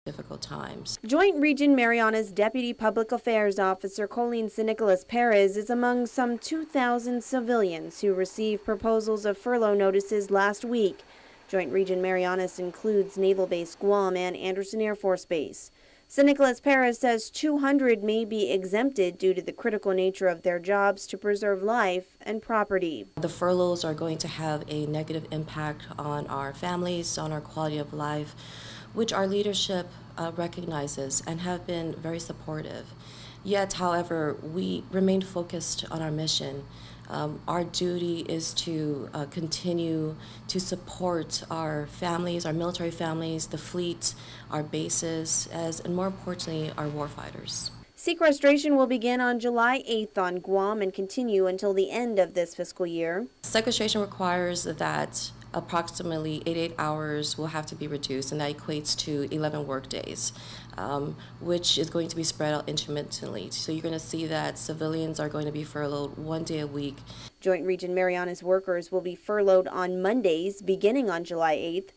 difficult times. Joint Region Mariana's Deputy Public Affairs Officer Colleen Nicholas Perez is among some 2,000 civilians who received proposals of furlough notices last week. Joint Region Marianas includes Naval Base Guam and Andersen Air Force Base. Nicholas Perez says 200 may be exempted due to the critical nature of their jobs to preserve life and property. The furloughs are going to have a negative impact on our families, on our quality of life, which our leadership recognizes and have been very supportive. Yet, however, we remain focused on our mission. Our duty is to continue to support our families, our military families, the fleet, our bases, and more importantly, our warfighters. Sequestration will begin on July 8th on Guam and continue until the end of this fiscal year. Sequestration requires that approximately 88 hours will have to be reduced, and that equates to 11 work days, which is going to be spread out intermittently. So you're going to see that civilians are going to be furloughed 1 day a week. Joint Region Marianas workers will be furloughed on Mondays beginning on July 8th.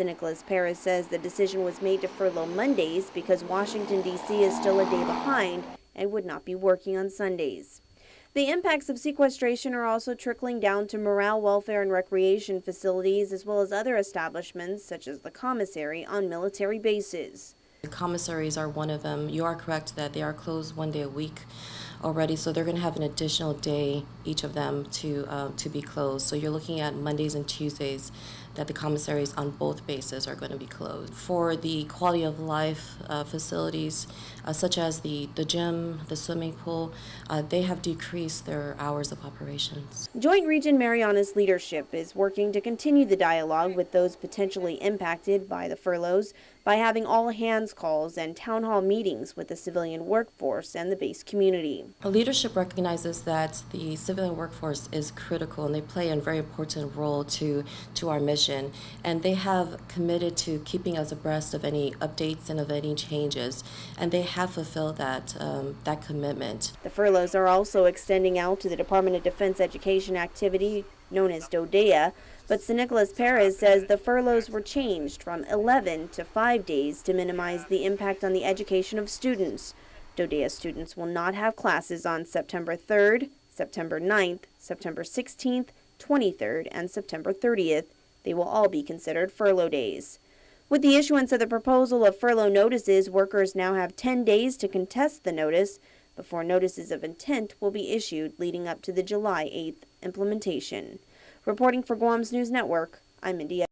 Nicholas Perez says the decision was made to furlough Mondays because Washington, D.C. is still a day behind and would not be working on Sundays. The impacts of sequestration are also trickling down to morale, welfare, and recreation facilities, as well as other establishments, such as the commissary on military bases. The commissaries are one of them. You are correct that they are closed 1 day a week already, so they're going to have an additional day, each of them, to be closed. So you're looking at Mondays and Tuesdays that the commissaries on both bases are going to be closed. For the quality of life facilities, such as the gym, the swimming pool, they have decreased their hours of operations. Joint Region Marianas leadership is working to continue the dialogue with those potentially impacted by the furloughs by having all-hands calls and town hall meetings with the civilian workforce and the base community. Leadership recognizes that the civilian workforce is critical and they play a very important role to our mission, and they have committed to keeping us abreast of any updates and of any changes, and they have fulfilled that commitment. The furloughs are also extending out to the Department of Defense education activity known as DODEA, but Nicholas Perez says the furloughs were changed from 11 to 5 days to minimize the impact on the education of students. DODEA students will not have classes on September 3rd, September 9th, September 16th, 23rd, and September 30th. They will all be considered furlough days. With the issuance of the proposal of furlough notices, workers now have 10 days to contest the notice before notices of intent will be issued leading up to the July 8th implementation. Reporting for Guam's News Network, I'm India.